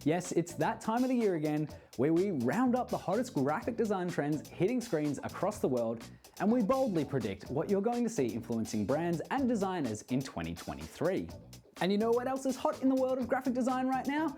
Yes, it's that time of the year again where we round up the hottest graphic design trends hitting screens across the world, and we boldly predict what you're going to see influencing brands and designers in 2023. And you know what else is hot in the world of graphic design right now?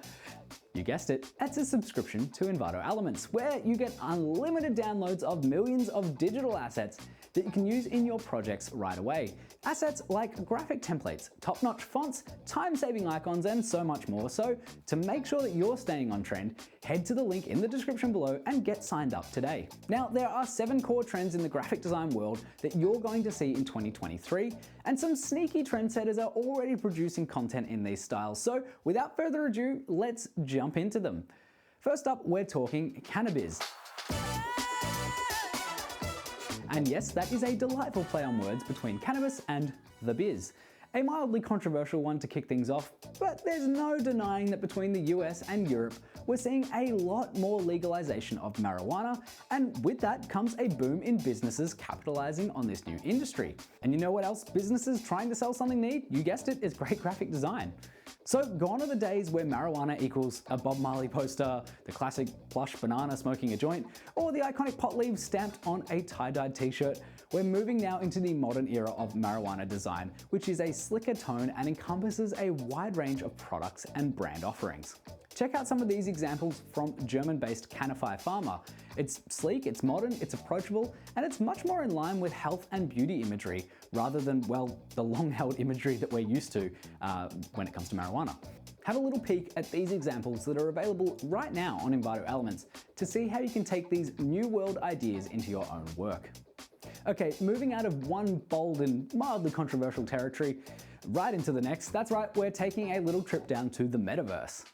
You guessed it, it's a subscription to Envato Elements, where you get unlimited downloads of millions of digital assets that you can use in your projects right away. Assets like graphic templates, top-notch fonts, time-saving icons, and so much more. So to make sure that you're staying on trend, head to the link in the description below and get signed up today. Now, there are 7 core trends in the graphic design world that you're going to see in 2023, and some sneaky trendsetters are already producing content in these styles. So without further ado, let's jump into them. First up, we're talking Cannabiz. And yes, that is a delightful play on words between cannabis and the biz. A mildly controversial one to kick things off, but there's no denying that between the US and Europe, we're seeing a lot more legalization of marijuana, and with that comes a boom in businesses capitalizing on this new industry. And you know what else businesses trying to sell something need? You guessed it, is great graphic design. So gone are the days where marijuana equals a Bob Marley poster, the classic plush banana smoking a joint, or the iconic pot leaves stamped on a tie-dyed t-shirt. We're moving now into the modern era of marijuana design, which is a slicker tone and encompasses a wide range of products and brand offerings. Check out some of these examples from German-based Cannabiz Pharma. It's sleek, it's modern, it's approachable, and it's much more in line with health and beauty imagery rather than, well, the long-held imagery that we're used to when it comes to marijuana. Have a little peek at these examples that are available right now on Envato Elements to see how you can take these new world ideas into your own work. Okay, moving out of one bold and mildly controversial territory, right into the next. That's right, we're taking a little trip down to the Metaverse.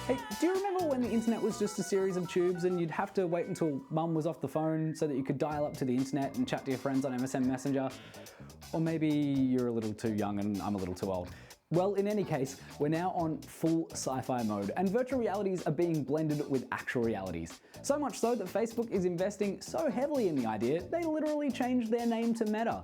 Hey, do you remember when the internet was just a series of tubes and you'd have to wait until mum was off the phone so that you could dial up to the internet and chat to your friends on MSN Messenger? Or maybe you're a little too young and I'm a little too old. Well, in any case, we're now on full sci-fi mode, and virtual realities are being blended with actual realities. So much so that Facebook is investing so heavily in the idea, they literally changed their name to Meta.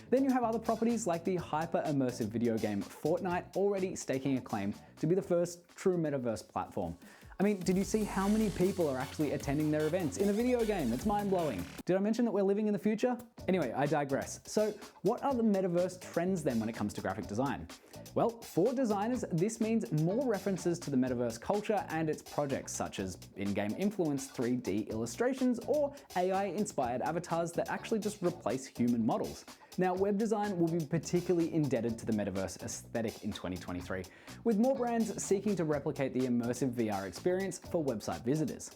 Then you have other properties like the hyper-immersive video game Fortnite already staking a claim to be the first true metaverse platform. I mean, did you see how many people are actually attending their events in a video game? It's mind-blowing. Did I mention that we're living in the future? Anyway, I digress. So what are the metaverse trends then when it comes to graphic design? Well, for designers, this means more references to the metaverse culture and its projects, such as in-game influenced 3D illustrations or AI-inspired avatars that actually just replace human models. Now, web design will be particularly indebted to the metaverse aesthetic in 2023, with more brands seeking to replicate the immersive VR experience for website visitors.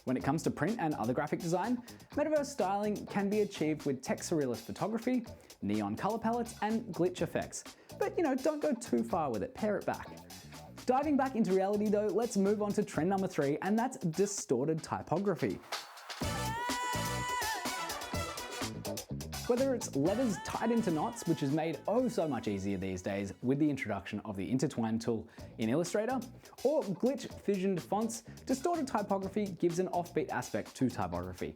When it comes to print and other graphic design, metaverse styling can be achieved with tech surrealist photography, neon color palettes, and glitch effects. But don't go too far with it, pare it back. Diving back into reality though, let's move on to trend number 3, and that's distorted typography. Whether it's letters tied into knots, which is made oh so much easier these days with the introduction of the intertwine tool in Illustrator, or glitch fissioned fonts, distorted typography gives an offbeat aspect to typography.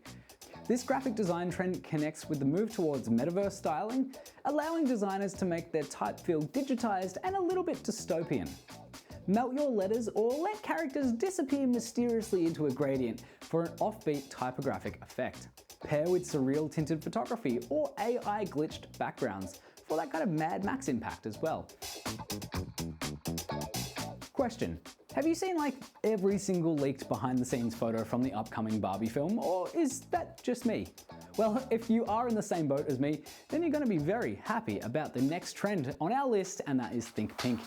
This graphic design trend connects with the move towards metaverse styling, allowing designers to make their type feel digitized and a little bit dystopian. Melt your letters or let characters disappear mysteriously into a gradient for an offbeat typographic effect. Pair with surreal tinted photography or AI glitched backgrounds for that kind of Mad Max impact as well. Question: have you seen every single leaked behind the scenes photo from the upcoming Barbie film, or is that just me? Well, if you are in the same boat as me, then you're going to be very happy about the next trend on our list, and that is Think Pink.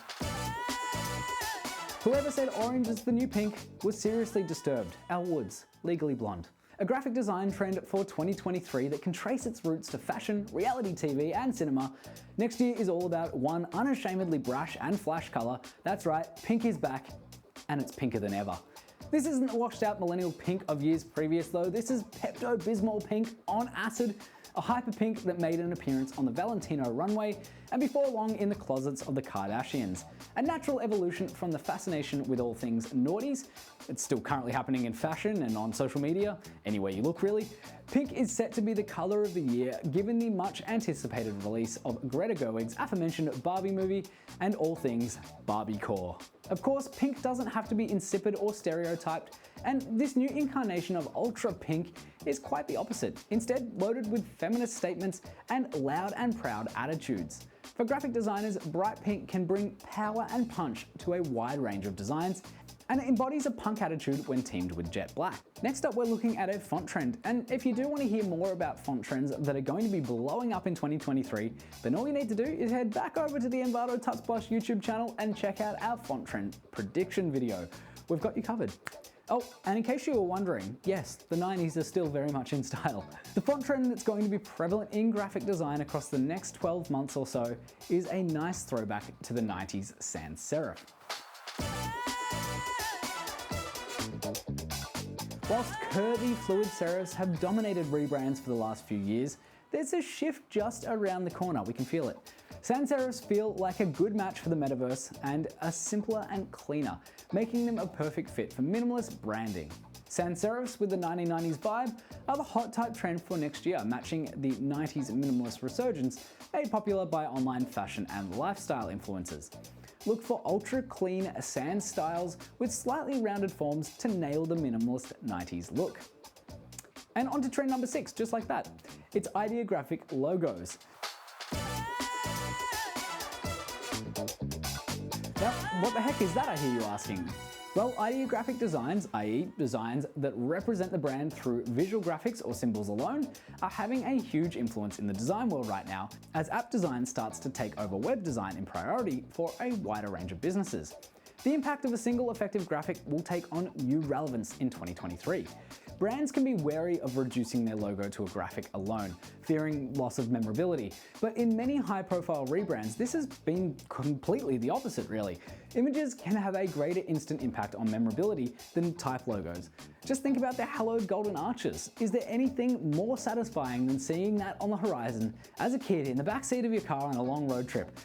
Whoever said orange is the new pink was seriously disturbed. Elle Woods, Legally Blonde. A graphic design trend for 2023 that can trace its roots to fashion, reality TV, and cinema. Next year is all about one unashamedly brash and flash color. That's right, pink is back, and it's pinker than ever. This isn't the washed out millennial pink of years previous though, this is Pepto-Bismol pink on acid, a hyper pink that made an appearance on the Valentino runway and before long in the closets of the Kardashians. A natural evolution from the fascination with all things naughties. It's still currently happening in fashion and on social media, anywhere you look really. Pink is set to be the colour of the year given the much anticipated release of Greta Gerwig's aforementioned Barbie movie and all things Barbie-core. Of course, pink doesn't have to be insipid or stereotyped, and this new incarnation of ultra pink is quite the opposite, instead loaded with feminist statements and loud and proud attitudes. For graphic designers, bright pink can bring power and punch to a wide range of designs, and it embodies a punk attitude when teamed with jet black. Next up, we're looking at a font trend, and if you do want to hear more about font trends that are going to be blowing up in 2023, then all you need to do is head back over to the Envato Tuts YouTube channel and check out our font trend prediction video. We've got you covered. Oh, and in case you were wondering, yes, the 90s are still very much in style. The font trend that's going to be prevalent in graphic design across the next 12 months or so is a nice throwback to the 90s sans serif. Whilst curvy fluid serifs have dominated rebrands for the last few years, there's a shift just around the corner, we can feel it. Sans serifs feel like a good match for the metaverse and are simpler and cleaner, making them a perfect fit for minimalist branding. Sans serifs with the 1990s vibe are the hot type trend for next year, matching the 90s minimalist resurgence made popular by online fashion and lifestyle influencers. Look for ultra clean sans styles with slightly rounded forms to nail the minimalist 90s look. And on to trend number 6, just like that. It's ideographic logos. Now, what the heck is that, I hear you asking? Well, ideographic designs, i.e. designs that represent the brand through visual graphics or symbols alone, are having a huge influence in the design world right now, as app design starts to take over web design in priority for a wider range of businesses. The impact of a single effective graphic will take on new relevance in 2023. Brands can be wary of reducing their logo to a graphic alone, fearing loss of memorability. But in many high-profile rebrands, this has been completely the opposite, really. Images can have a greater instant impact on memorability than type logos. Just think about the hallowed golden arches. Is there anything more satisfying than seeing that on the horizon as a kid in the backseat of your car on a long road trip?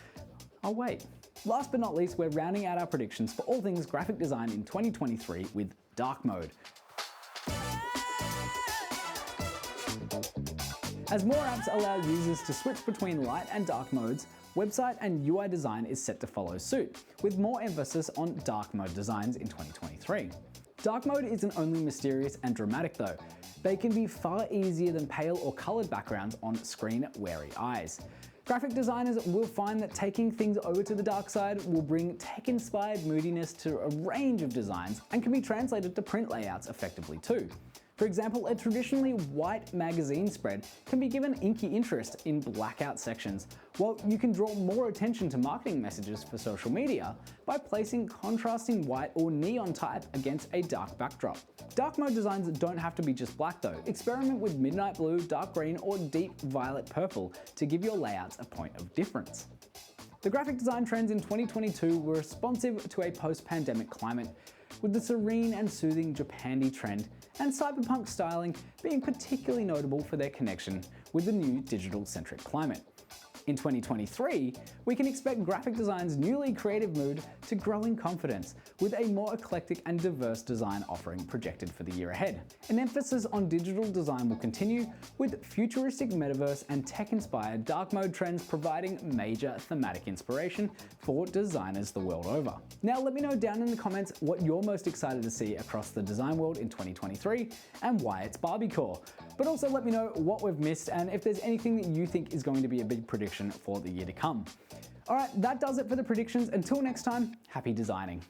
Oh wait. Last but not least, we're rounding out our predictions for all things graphic design in 2023 with dark mode. As more apps allow users to switch between light and dark modes, website and UI design is set to follow suit, with more emphasis on dark mode designs in 2023. Dark mode isn't only mysterious and dramatic though. They can be far easier than pale or colored backgrounds on screen-weary eyes. Graphic designers will find that taking things over to the dark side will bring tech-inspired moodiness to a range of designs and can be translated to print layouts effectively too. For example, a traditionally white magazine spread can be given inky interest in blackout sections, while you can draw more attention to marketing messages for social media by placing contrasting white or neon type against a dark backdrop. Dark mode designs don't have to be just black though. Experiment with midnight blue, dark green, or deep violet purple to give your layouts a point of difference. The graphic design trends in 2022 were responsive to a post-pandemic climate, with the serene and soothing Japandi trend and cyberpunk styling being particularly notable for their connection with the new digital-centric climate. In 2023, we can expect graphic design's newly creative mood to grow in confidence, with a more eclectic and diverse design offering projected for the year ahead. An emphasis on digital design will continue, with futuristic metaverse and tech-inspired dark mode trends providing major thematic inspiration for designers the world over. Now let me know down in the comments what you're most excited to see across the design world in 2023 and why it's Barbie-core. But also let me know what we've missed and if there's anything that you think is going to be a big prediction for the year to come. Alright, that does it for the predictions. Until next time, happy designing.